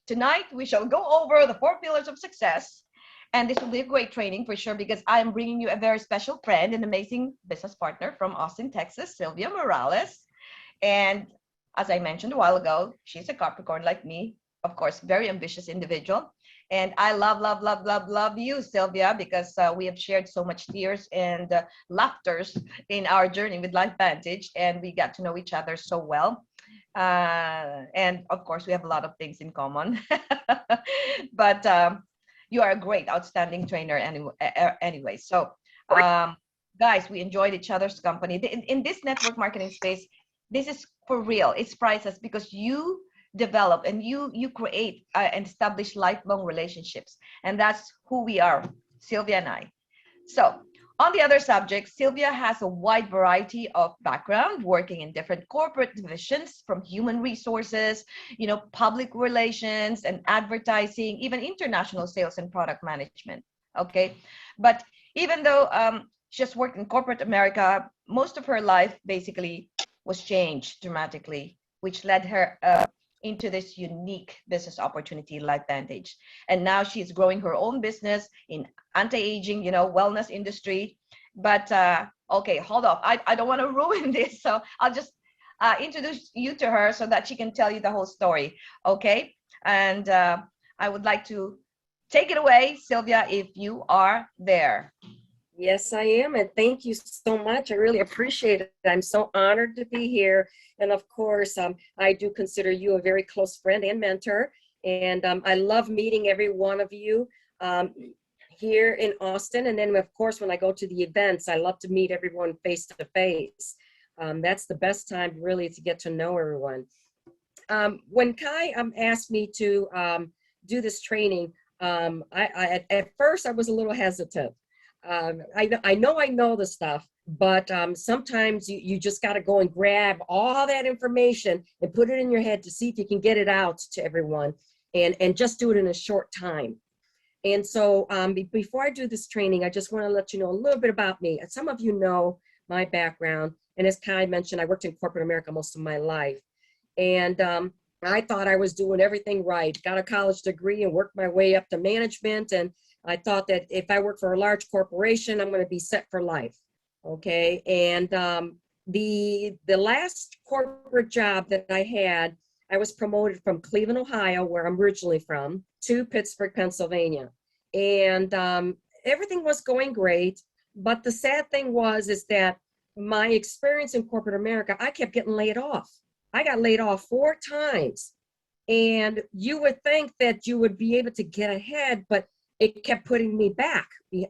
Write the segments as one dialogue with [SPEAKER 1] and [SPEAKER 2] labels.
[SPEAKER 1] tonight we shall go over the 4 pillars of success. And this will be a great training for sure because I am bringing you a very special friend, an amazing business partner from Austin, Texas, Sylvia Morales. And as I mentioned a while ago, she's a Capricorn like me, of course, very ambitious individual. And I love, love, love, love, love you, Sylvia, because we have shared so much tears and laughters in our journey with Life Vantage, and we got to know each other so well. And of course, we have a lot of things in common. But you are a great, outstanding trainer anyway. So, guys, we enjoyed each other's company. In this network marketing space, this is for real. It's priceless because you develop and you create and establish lifelong relationships. And that's who we are, Sylvia and I. So on the other subject, Sylvia has a wide variety of background, working in different corporate divisions, from human resources, public relations and advertising, even international sales and product management. Okay. But even though she just worked in corporate America, most of her life basically was changed dramatically, which led her into this unique business opportunity, Life Vantage. And now she's growing her own business in anti-aging, wellness industry. But okay, hold up. I don't want to ruin this. So I'll just introduce you to her so that she can tell you the whole story. Okay. And I would like to take it away, Sylvia, if you are there.
[SPEAKER 2] Yes, I am. And thank you so much. I really appreciate it. I'm so honored to be here. And of course, I do consider you a very close friend and mentor. And I love meeting every one of you here in Austin. And then, of course, when I go to the events, I love to meet everyone face to face. That's the best time really to get to know everyone. When Kai asked me to do this training, at first I was a little hesitant. I know the stuff, but sometimes you just got to go and grab all that information and put it in your head to see if you can get it out to everyone and just do it in a short time. And so before I do this training, I just want to let you know a little bit about me. Some of you know my background. And as Kai mentioned, I worked in corporate America most of my life. And I thought I was doing everything right, got a college degree and worked my way up to management. And I thought that if I work for a large corporation, I'm going to be set for life. Okay. And the last corporate job that I had, I was promoted from Cleveland, Ohio, where I'm originally from, to Pittsburgh, Pennsylvania. And everything was going great. But the sad thing is that my experience in corporate America, I kept getting laid off. I got laid off 4 times. And you would think that you would be able to get ahead, but it kept putting me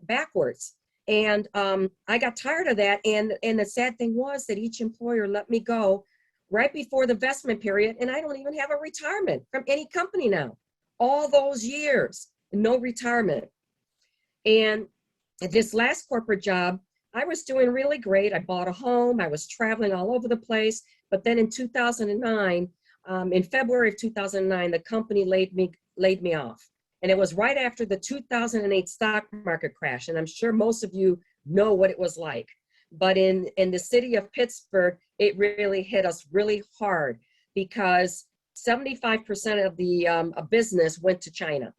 [SPEAKER 2] backwards. And I got tired of that. And the sad thing was that each employer let me go right before the vestment period. And I don't even have a retirement from any company now. All those years, no retirement. And at this last corporate job, I was doing really great. I bought a home. I was traveling all over the place. But then in 2009, in February of 2009, the company laid me off. And it was right after the 2008 stock market crash. And I'm sure most of you know what it was like. But in the city of Pittsburgh, it really hit us really hard because 75% of the business went to China.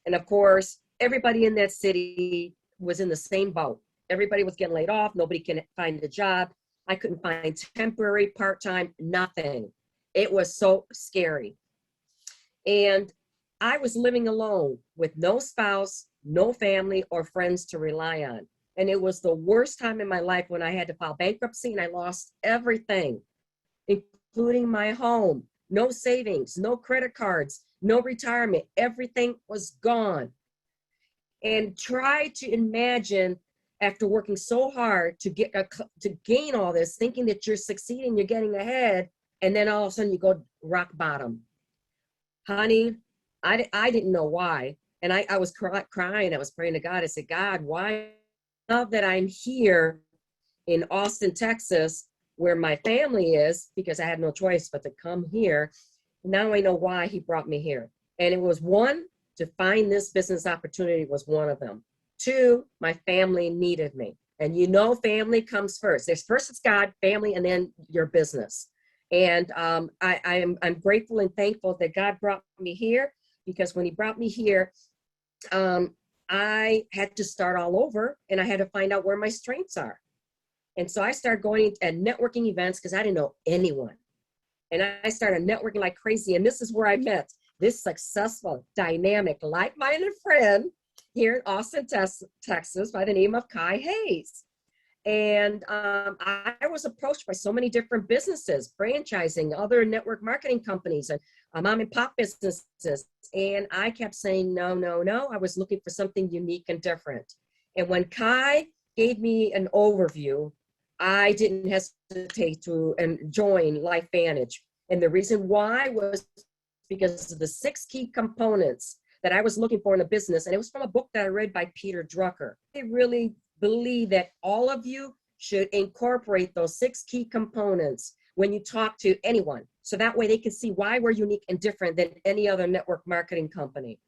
[SPEAKER 2] And of course, everybody in that city was in the same boat. Everybody was getting laid off. Nobody can find a job. I couldn't find temporary, part-time, nothing. It was so scary. And I was living alone with no spouse, no family or friends to rely on. And it was the worst time in my life when I had to file bankruptcy and I lost everything, including my home, no savings, no credit cards, no retirement. Everything was gone. And try to imagine after working so hard to gain all this, thinking that you're succeeding, you're getting ahead, and then all of a sudden you go rock bottom. Honey, I didn't know why. And I was crying. I was praying to God. I said, God, why? Now that I'm here in Austin, Texas, where my family is, because I had no choice but to come here. Now I know why he brought me here. And it was one, to find this business opportunity was one of them. 2, my family needed me. And you know, family comes first. There's first it's God, family, and then your business. And I'm grateful and thankful that God brought me here. because when he brought me here, I had to start all over and I had to find out where my strengths are. And so I started going at networking events because I didn't know anyone. And I started networking like crazy. And this is where I met this successful, dynamic, like-minded friend here in Austin, Texas, by the name of Kai Hayes. And I was approached by so many different businesses, franchising, other network marketing companies, and mom and pop businesses. And I kept saying, no, no, no. I was looking for something unique and different. And when Kai gave me an overview, I didn't hesitate to join LifeVantage. And the reason why was because of the 6 key components that I was looking for in a business. And it was from a book that I read by Peter Drucker. I really believe that all of you should incorporate those 6 key components when you talk to anyone. So that way they can see why we're unique and different than any other network marketing company.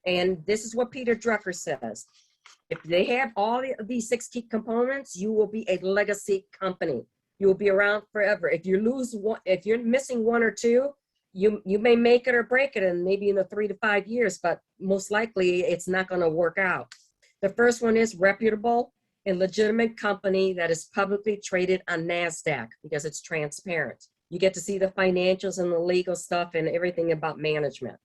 [SPEAKER 2] And this is what Peter Drucker says. If they have all these 6 key components, you will be a legacy company. You will be around forever. If you lose one, if you're missing 1 or 2, you may make it or break it in maybe in the 3 to 5 years, but most likely it's not going to work out. The first one is reputable and legitimate company that is publicly traded on NASDAQ because it's transparent. You get to see the financials and the legal stuff and everything about management.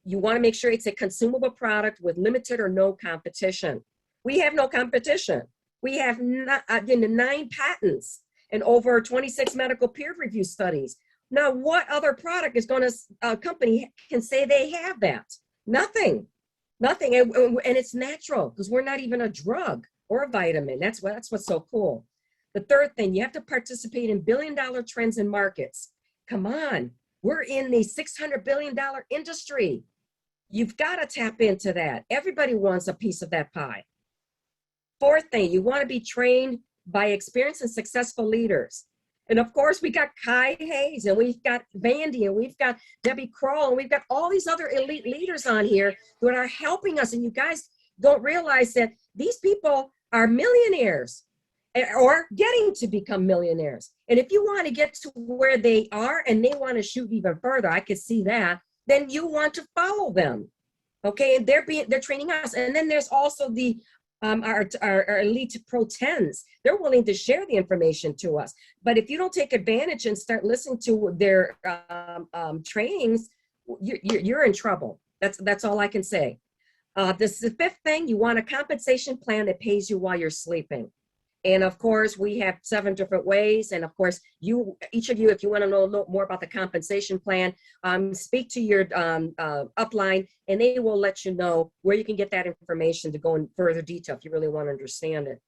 [SPEAKER 2] You want to make sure it's a consumable product with limited or no competition. We have no competition. We have 9 patents and over 26 medical peer review studies. Now, what other product is going to, company can say they have that? Nothing, nothing. And it's natural because we're not even a drug or a vitamin. That's what's so cool. The third thing, you have to participate in billion-dollar trends and markets. Come on, we're in the $600 billion industry. You've got to tap into that. Everybody wants a piece of that pie. Fourth thing, you want to be trained by experienced and successful leaders. And of course, we got Kai Hayes, and we've got Vandy, and we've got Debbie Kroll, and we've got all these other elite leaders on here that are helping us. And you guys don't realize that these people are millionaires or getting to become millionaires. And if you want to get to where they are and they want to shoot even further, I could see that, then you want to follow them. Okay, and they're training us. And then there's also the our elite pro 10s. They're willing to share the information to us. But if you don't take advantage and start listening to their trainings, you're in trouble. That's all I can say. This is the fifth thing. You want a compensation plan that pays you while you're sleeping. And of course, we have 7 different ways. And of course, each of you, if you want to know more about the compensation plan, speak to your upline, and they will let you know where you can get that information to go in further detail if you really want to understand it.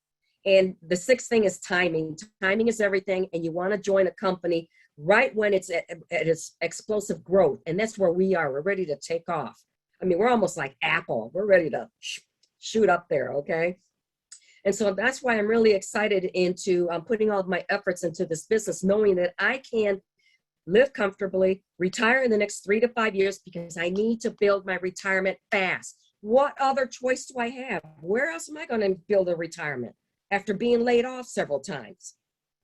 [SPEAKER 2] And the 6th thing is timing. Timing is everything, and you want to join a company right when it's at its explosive growth. And that's where we are. We're ready to take off. I mean, we're almost like Apple. We're ready to shoot up there, okay? And so that's why I'm really excited into putting all of my efforts into this business, knowing that I can live comfortably, retire in the next 3 to 5 years, because I need to build my retirement fast. What other choice do I have? Where else am I going to build a retirement after being laid off several times?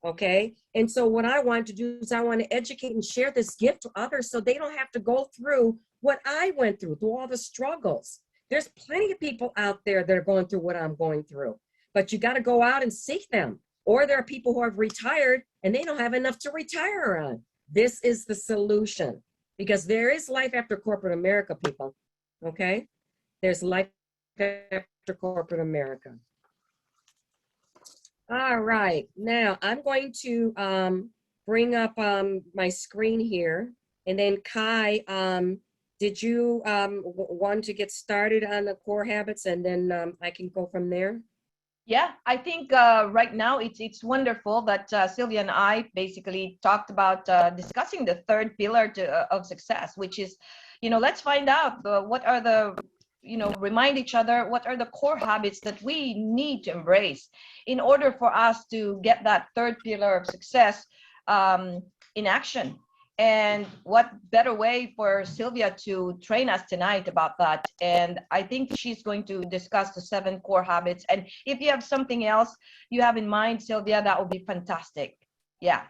[SPEAKER 2] Okay. And so what I want to do is I want to educate and share this gift to others so they don't have to go through what I went through all the struggles. There's plenty of people out there that are going through what I'm going through. But you got to go out and seek them. Or there are people who have retired and they don't have enough to retire on. This is the solution, because there is life after corporate America, people. Okay? There's life after corporate America. All right. Now I'm going to bring up my screen here. And then Kai, did you want to get started on the core habits, and then I can go from there?
[SPEAKER 1] Yeah, I think right now it's wonderful that Sylvia and I basically talked about discussing the 3rd pillar of success, which is, let's find out what are the, remind each other what are the core habits that we need to embrace in order for us to get that 3rd pillar of success in action. And what better way for Sylvia to train us tonight about that? And I think she's going to discuss the 7 core habits. And if you have something else you have in mind, Sylvia, that would be fantastic. Yeah.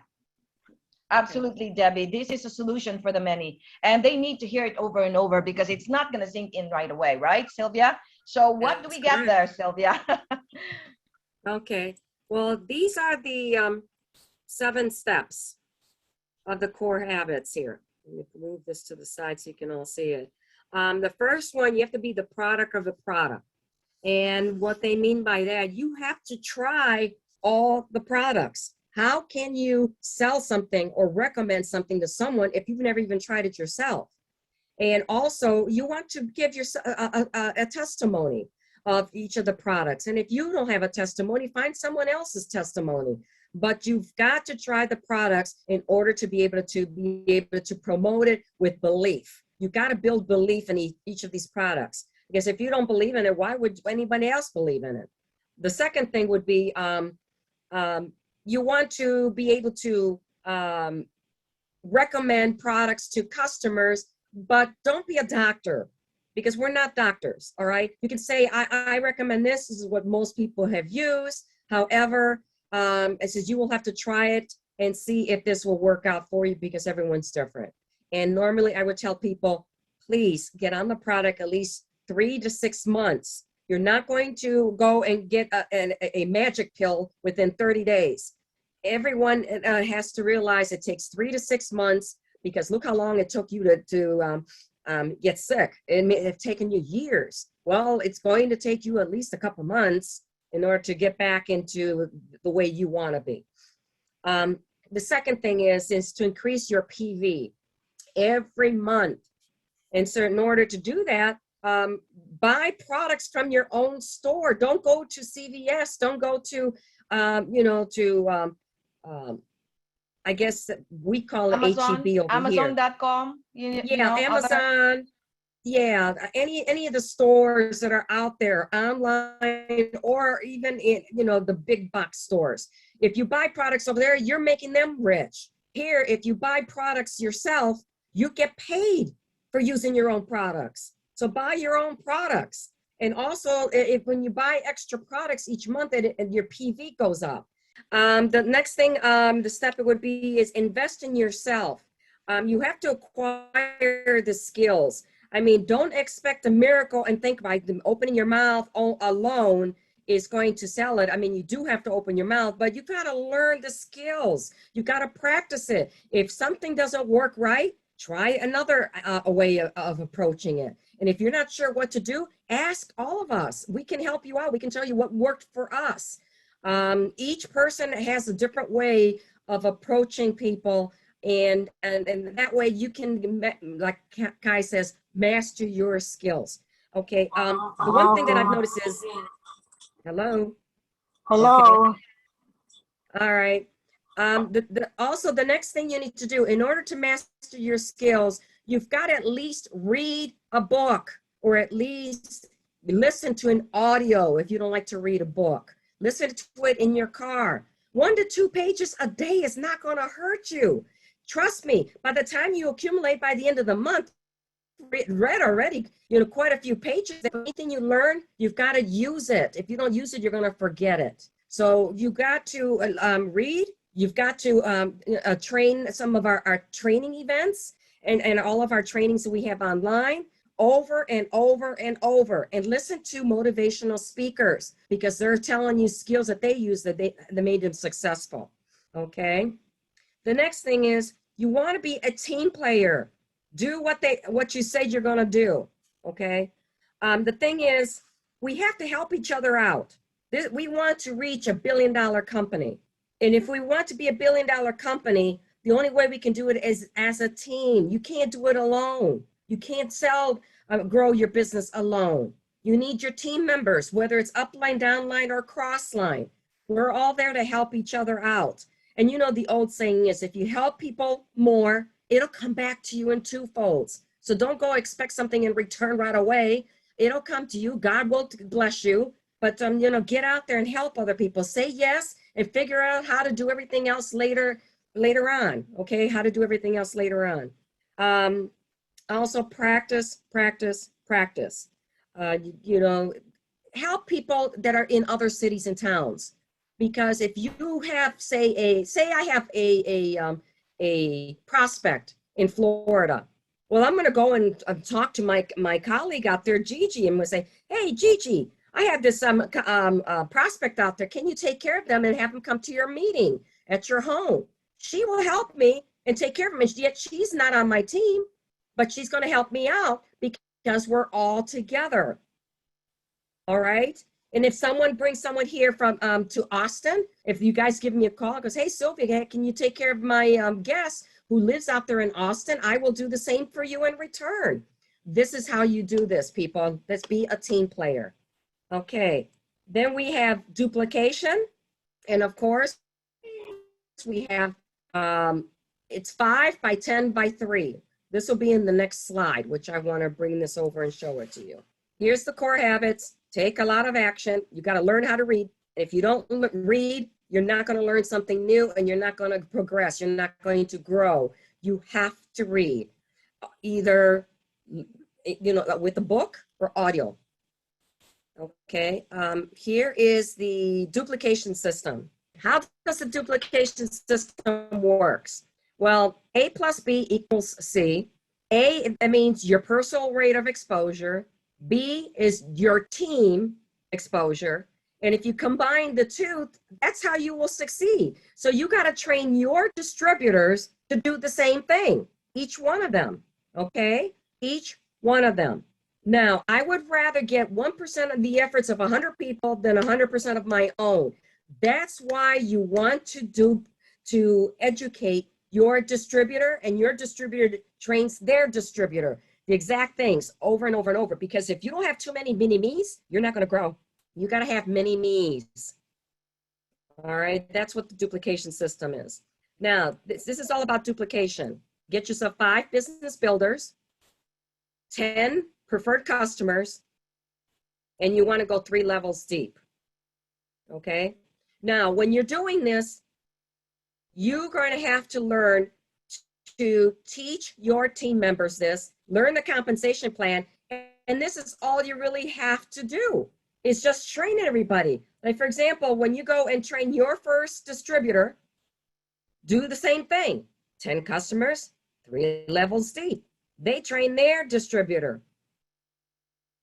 [SPEAKER 2] Okay.
[SPEAKER 1] Absolutely, Debbie. This is a solution for the many, and they need to hear it over and over because it's not going to sink in right away, right, Sylvia? So, what do
[SPEAKER 2] That's
[SPEAKER 1] we get
[SPEAKER 2] correct.
[SPEAKER 1] there, Sylvia?
[SPEAKER 2] Okay. Well, these are the 7 steps of the core habits here. Let me move this to the side so you can all see it. The first one, you have to be the product of the product. And what they mean by that, you have to try all the products. How can you sell something or recommend something to someone if you've never even tried it yourself? And also, you want to give yourself a testimony of each of the products. And if you don't have a testimony, find someone else's testimony. But you've got to try the products in order to be able to promote it with belief. You've got to build belief in each of these products. Because if you don't believe in it, why would anybody else believe in it? The second thing would be you want to be able to recommend products to customers, but don't be a doctor, because we're not doctors, all right? You can say, I recommend this. This is what most people have used. However, it says you will have to try it and see if this will work out for you, because everyone's different. And normally I would tell people, please get on the product at least 3 to 6 months. You're not going to go and get a magic pill within 30 days. Everyone has to realize it takes 3 to 6 months, because look how long it took you to get sick. It may have taken you years. Well, it's going to take you at least a couple months in order to get back into the way you want to be. The second thing is to increase your PV every month. And so in order to do that, buy products from your own store. Don't go to CVS. Don't go to, I guess we call it
[SPEAKER 1] Amazon,
[SPEAKER 2] HEB over here.
[SPEAKER 1] Amazon.com, you
[SPEAKER 2] Yeah,
[SPEAKER 1] know, other.
[SPEAKER 2] Amazon. Yeah, any of the stores that are out there online, or even in, the big box stores. If you buy products over there, you're making them rich. Here, if you buy products yourself, you get paid for using your own products. So buy your own products. And also, when you buy extra products each month, and your PV goes up. The next thing, the step it would be is invest in yourself. You have to acquire the skills. I mean, don't expect a miracle and think by opening your mouth alone is going to sell it. I mean, you do have to open your mouth, but you got to learn the skills. You got to practice it. If something doesn't work right, try another way of approaching it. And if you're not sure what to do, ask all of us. We can help you out. We can tell you what worked for us. Each person has a different way of approaching people. And that way you can, like Kai says, master your skills. Okay. The one thing that I've noticed is, hello.
[SPEAKER 3] Hello.
[SPEAKER 2] Okay. All right. Also, the next thing you need to do in order to master your skills, you've got to at least read a book, or at least listen to an audio. If you don't like to read a book, listen to it in your car. 1 to 2 pages a day is not going to hurt you. Trust me, by the time you accumulate by the end of the month, read already, quite a few pages. Anything you learn, you've got to use it. If you don't use it, you're going to forget it. So you got to read. You've got to train some of our training events and all of our trainings that we have online over and over and over, and listen to motivational speakers, because they're telling you skills that they use that made them successful. Okay. The next thing is you want to be a team player. Do what you said you're going to do. Okay. The thing is, we have to help each other out. We want to reach $1 billion company. And if we want to be $1 billion company, the only way we can do it is as a team. You can't do it alone. You can't grow your business alone. You need your team members, whether it's upline, downline, or crossline. We're all there to help each other out. And the old saying is, if you help people more, it'll come back to you in twofolds. So don't go expect something in return right away. It'll come to you. God will bless you. But, get out there and help other people. Say yes and figure out how to do everything else later on. Okay, how to do everything else later on. Also practice. Help people that are in other cities and towns. Because if you have, say I have a prospect in Florida. Well, I'm going to go and talk to my colleague out there, Gigi, and we'll say, hey, Gigi, I have this prospect out there. Can you take care of them and have them come to your meeting at your home? She will help me and take care of them. And yet she's not on my team, but she's going to help me out because we're all together. All right. And if someone brings someone here from to Austin, if you guys give me a call, goes, hey, Sylvia, can you take care of my guest who lives out there in Austin? I will do the same for you in return. This is how you do this, people. Let's be a team player. Okay. Then we have duplication. And of course, we have, it's 5 by 10 by 3. This will be in the next slide, which I want to bring this over and show it to you. Here's the core habits. Take a lot of action. You got to learn how to read. If you don't read, you're not going to learn something new and you're not going to progress. You're not going to grow. You have to read either, with a book or audio. Okay. Here is the duplication system. How does the duplication system works? Well, A plus B equals C. A, that means your personal rate of exposure. B is your team exposure. And if you combine the two, that's how you will succeed. So you got to train your distributors to do the same thing, each one of them, okay? Each one of them. Now, I would rather get 1% of the efforts of 100 people than 100% of my own. That's why you want to educate your distributor, and your distributor trains their distributor. The exact things over and over and over, because if you don't have too many mini-me's, you're not going to grow. You got to have mini-me's. All right, that's what the duplication system is. Now, this is all about duplication. Get yourself 5 business builders, 10 preferred customers, and you want to go 3 levels deep. Okay, now when you're doing this, you're going to have to learn to teach your team members this, learn the compensation plan, and this is all you really have to do, is just train everybody. Like, for example, when you go and train your first distributor, do the same thing. 10 customers, 3 levels deep. They train their distributor.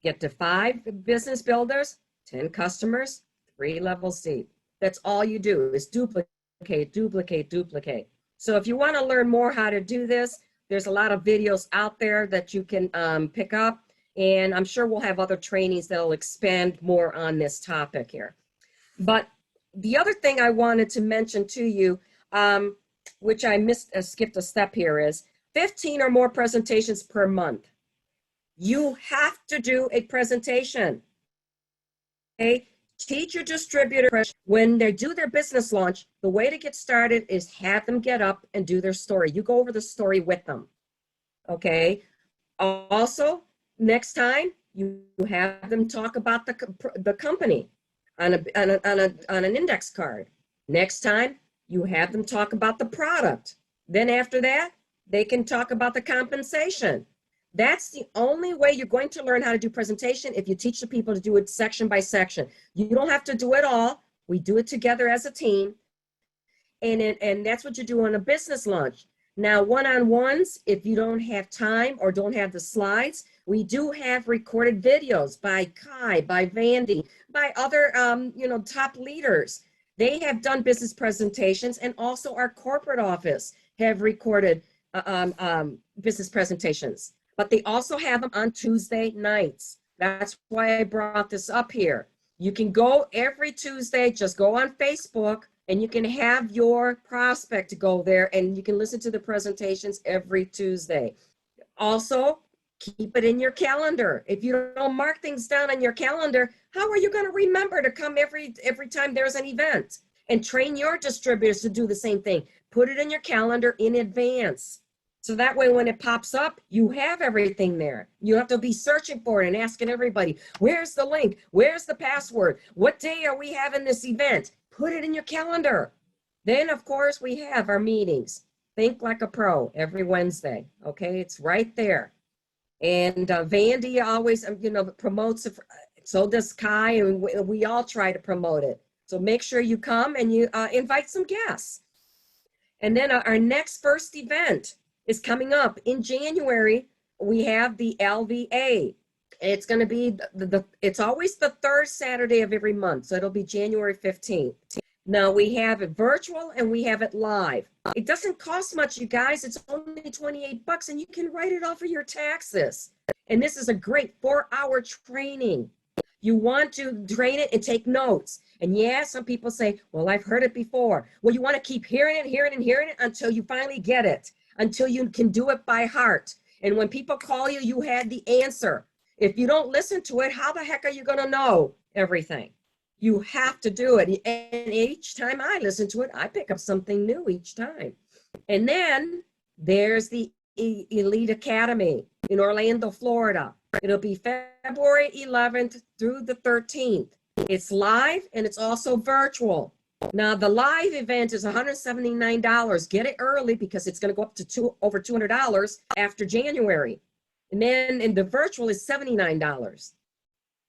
[SPEAKER 2] Get to 5 business builders, 10 customers, 3 levels deep. That's all you do, is duplicate, duplicate, duplicate. So if you want to learn more how to do this, there's a lot of videos out there that you can pick up, and I'm sure we'll have other trainings that'll expand more on this topic here. But the other thing I wanted to mention to you, which I skipped a step here, is 15 or more presentations per month. You have to do a presentation. Okay? Teach your distributor when they do their business launch, the way to get started is have them get up and do their story. You go over the story with them. Okay. Also, next time you have them talk about the company on an index card. Next time you have them talk about the product. Then after that, they can talk about the compensation. That's the only way you're going to learn how to do presentation, if you teach the people to do it section by section. You don't have to do it all. We do it together as a team. And that's what you do on a business launch. Now, one-on-ones, if you don't have time or don't have the slides, we do have recorded videos by Kai, by Vandy, by other top leaders. They have done business presentations, and also our corporate office have recorded business presentations. But they also have them on Tuesday nights. That's why I brought this up here. You can go every Tuesday, just go on Facebook, and you can have your prospect go there, and you can listen to the presentations every Tuesday. Also, keep it in your calendar. If you don't mark things down on your calendar, how are you going to remember to come every time there's an event? And train your distributors to do the same thing. Put it in your calendar in advance. So that way, when it pops up, you have everything there. You have to be searching for it and asking everybody, where's the link? Where's the password? What day are we having this event? Put it in your calendar. Then, of course, we have our meetings. Think like a pro every Wednesday. Okay, it's right there. And Vandy always, promotes it. So does Kai, and we all try to promote it. So make sure you come and you invite some guests. And then our next first event is coming up in January. We have the LVA. It's going to be it's always the third Saturday of every month. So it'll be January 15th. Now we have it virtual and we have it live. It doesn't cost much, you guys. It's only 28 bucks and you can write it off of your taxes. And this is a great 4-hour training. You want to train it and take notes. And yeah, some people say, well, I've heard it before. Well, you want to keep hearing it, hearing it, and hearing it until you finally get it, until you can do it by heart. And when people call you, you had the answer. If you don't listen to it, how the heck are you going to know everything? You have to do it. And each time I listen to it, I pick up something new each time. And then there's the Elite Academy in Orlando, Florida. It'll be February 11th through the 13th. It's live and it's also virtual. Now the live event is $179. Get it early because it's going to go up to over $200 after January. And then in the virtual is $79.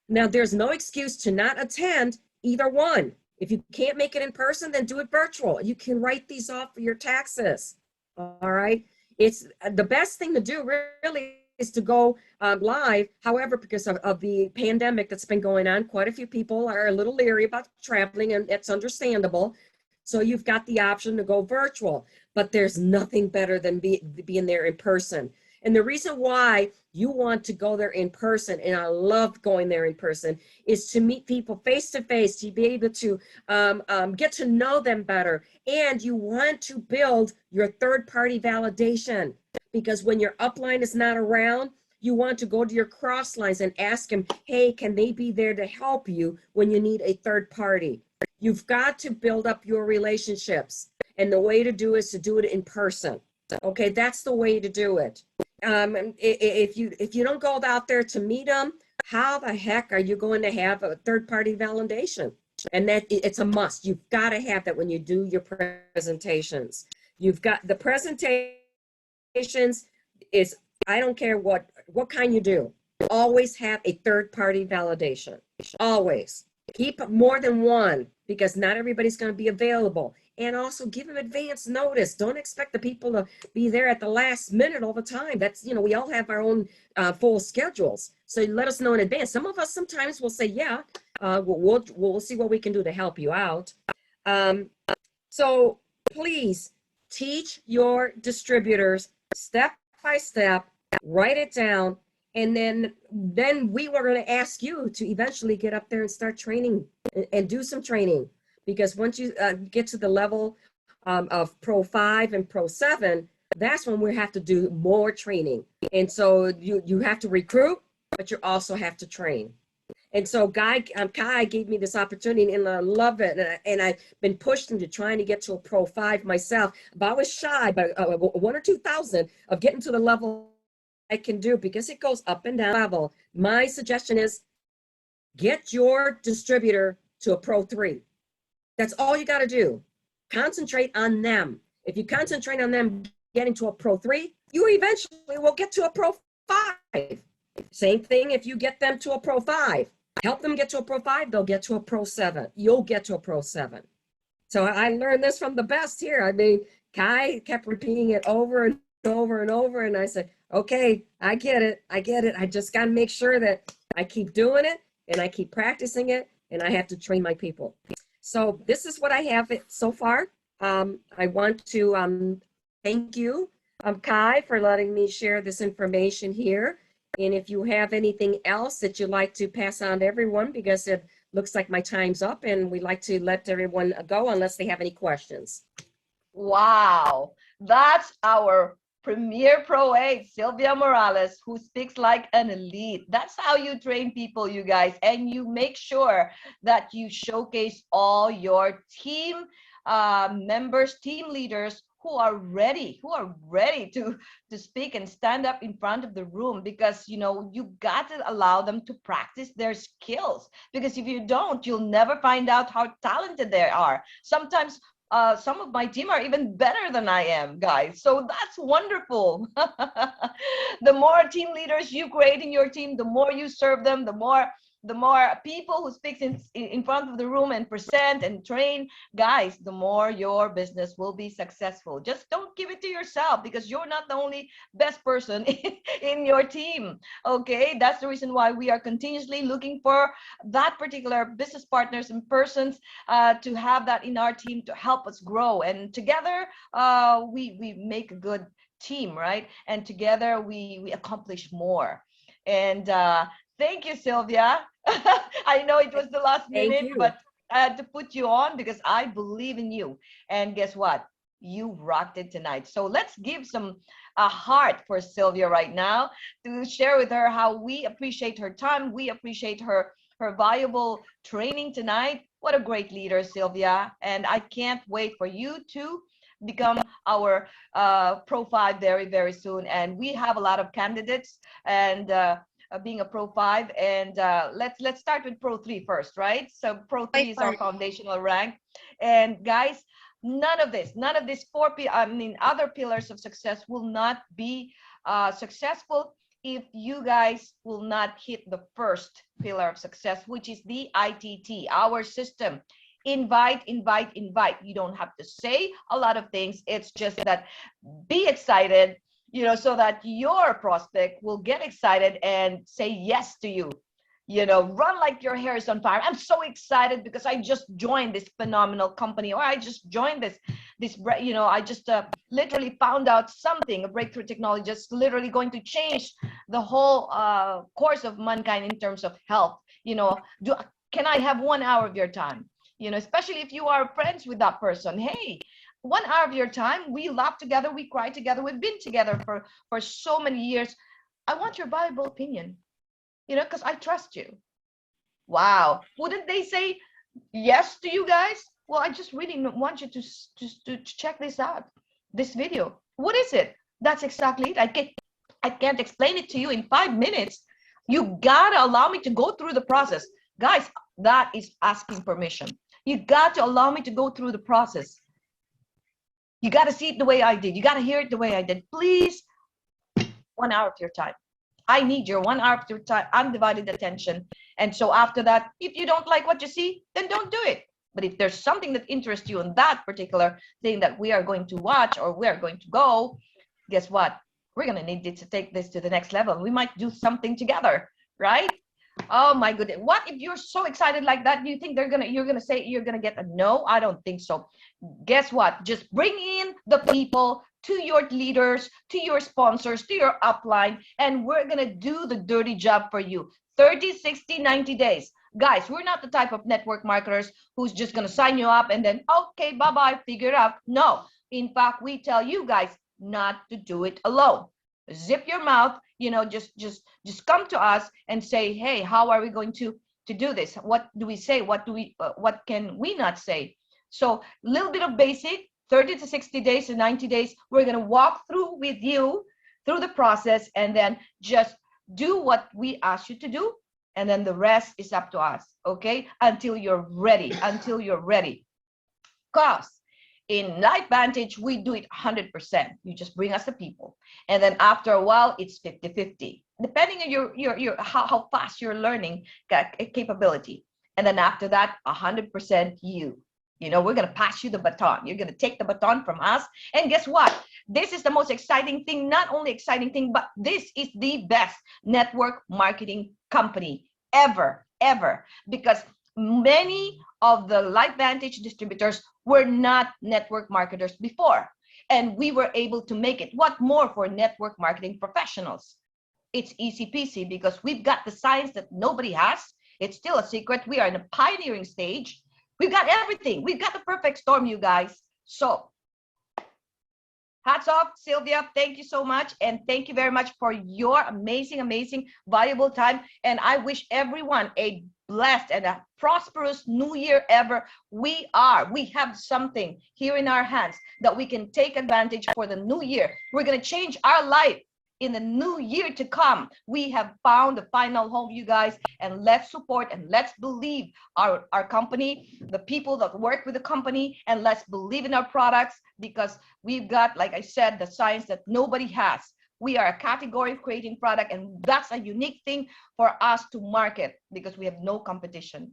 [SPEAKER 2] Now there's no excuse to not attend either one. If you can't make it in person, then do it virtual. You can write these off for your taxes. All right. It's the best thing to do really is to go live. However, because of the pandemic that's been going on, quite a few people are a little leery about traveling, and it's understandable. So you've got the option to go virtual, but there's nothing better than being there in person. And the reason why you want to go there in person, and I love going there in person, is to meet people face to face, to be able to get to know them better. And you want to build your third-party validation, because when your upline is not around, you want to go to your cross lines and ask them, hey, can they be there to help you when you need a third party? You've got to build up your relationships. And the way to do it is to do it in person. Okay, that's the way to do it. If you don't go out there to meet them, how the heck are you going to have a third-party validation? And that it's a must. You've got to have that when you do your presentations. You've got the presentations is, I don't care what kind you do, always have a third-party validation. Always. Keep more than one, because not everybody's going to be available. And also give them advance notice. Don't expect the people to be there at the last minute all the time. That's, we all have our own full schedules. So let us know in advance. Some of us sometimes will say, yeah, we'll see what we can do to help you out. So please teach your distributors step by step, write it down, and then we were going to ask you to eventually get up there and start training and do some training. Because once you get to the level of Pro 5 and Pro 7, that's when we have to do more training. And so you have to recruit, but you also have to train. And so Kai gave me this opportunity, and I love it. And I've been pushed into trying to get to a Pro 5 myself. But I was shy by 1,000 or 2,000 of getting to the level I can do, because it goes up and down level. My suggestion is get your distributor to a Pro 3. That's all you got to do. Concentrate on them. If you concentrate on them getting to a Pro 3, you eventually will get to a Pro 5. Same thing if you get them to a Pro 5. Help them get to a Pro 5, they'll get to a Pro 7. You'll get to a Pro 7. So I learned this from the best here. I mean, Kai kept repeating it over and over and over, and I said, okay, I get it. I just got to make sure that I keep doing it, and I keep practicing it, and I have to train my people. So this is what I have so far. I want to thank you, Kai, for letting me share this information here. And if you have anything else that you'd like to pass on to everyone, because it looks like my time's up, and we'd like to let everyone go unless they have any questions.
[SPEAKER 1] Wow, that's our Premier Pro 8, Sylvia Morales, who speaks like an elite. That's how you train people, you guys. And you make sure that you showcase all your team members, team leaders who are ready to speak and stand up in front of the room, because you got to allow them to practice their skills, because if you don't, you'll never find out how talented they are. Sometimes some of my team are even better than I am, guys. So that's wonderful. The more team leaders you create in your team, the more you serve them, the more the more people who speaks in front of the room and present and train, guys, the more your business will be successful. Just don't give it to yourself, because you're not the only best person in your team. Okay, that's the reason why we are continuously looking for that particular business partners and persons to have that in our team to help us grow. And together we make a good team, right? And together we accomplish more. And thank you, Sylvia. I know it was the last
[SPEAKER 2] Thank
[SPEAKER 1] minute,
[SPEAKER 2] you.
[SPEAKER 1] but I had to put you on because I believe in you. And guess what? You rocked it tonight. So let's give some a heart for Sylvia right now to share with her how we appreciate her time. We appreciate her valuable training tonight. What a great leader, Sylvia. And I can't wait for you to become our Pro 5 very, very soon. And we have a lot of candidates and being a Pro 5. And let's start with Pro 3 first, right? So Pro 3 is our foundational rank. And guys, none of this other pillars of success will not be successful if you guys will not hit the first pillar of success, which is the ITT, our system. Invite, invite, invite. You don't have to say a lot of things. It's just that be excited, so that your prospect will get excited and say yes to you. Run like your hair is on fire. I'm so excited because I just joined this phenomenal company, or I just joined I just literally found out something, a breakthrough technology just literally going to change the whole course of mankind in terms of health. Can I have 1 hour of your time? Especially if you are friends with that person. Hey, 1 hour of your time. We laugh together, we cry together, we've been together for so many years. I want your valuable opinion, because I trust you. Wow. Wouldn't they say yes to you guys? Well, I just really want you to check this out, this video. What is it? That's exactly it. I can't explain it to you in 5 minutes. You gotta allow me to go through the process. Guys, that is asking permission. You got to allow me to go through the process. You got to see it the way I did. You got to hear it the way I did. Please, 1 hour of your time. I need your 1 hour of your time, undivided attention. And so after that, if you don't like what you see, then don't do it. But if there's something that interests you in that particular thing that we are going to watch or we are going to go, guess what? We're going to need to take this to the next level. We might do something together, right? Oh my goodness. What if you're so excited like that? Do you think you're gonna get a no? I don't think so. Guess what? Just bring in the people, to your leaders, to your sponsors, to your upline, and we're gonna do the dirty job for you. 30, 60, 90 days. Guys, we're not the type of network marketers who's just gonna sign you up and then, okay, bye-bye, figure it out. No. In fact, we tell you guys not to do it alone. Zip your mouth, just come to us and say, hey, how are we going to do this? What do we say? What can we not say? So a little bit of basic, 30 to 60 days to 90 days, we're going to walk through with you through the process, and then just do what we ask you to do, and then the rest is up to us. Okay, until you're ready. Cause in LifeVantage, we do it 100%. You just bring us the people. And then after a while, it's 50-50, depending on your how fast you're learning capability. And then after that, 100% you. We're going to pass you the baton. You're going to take the baton from us. And guess what? This is the most exciting thing, not only exciting thing, but this is the best network marketing company ever. Because many of the LifeVantage distributors were not network marketers before, and we were able to make it. What more for network marketing professionals? It's easy peasy because we've got the science that nobody has. It's still a secret. We are in a pioneering stage. We've got everything. We've got the perfect storm, you guys. So hats off, Sylvia. Thank you so much. And thank you very much for your amazing, valuable time. And I wish everyone a blessed and a prosperous new year ever. We have something here in our hands that we can take advantage for the new year. We're going to change our life in the new year to come. We have found the final home, you guys, and let's support and let's believe our company, the people that work with the company, and let's believe in our products, because we've got, like I said, the science that nobody has. We are a category creating product, and that's a unique thing for us to market because we have no competition.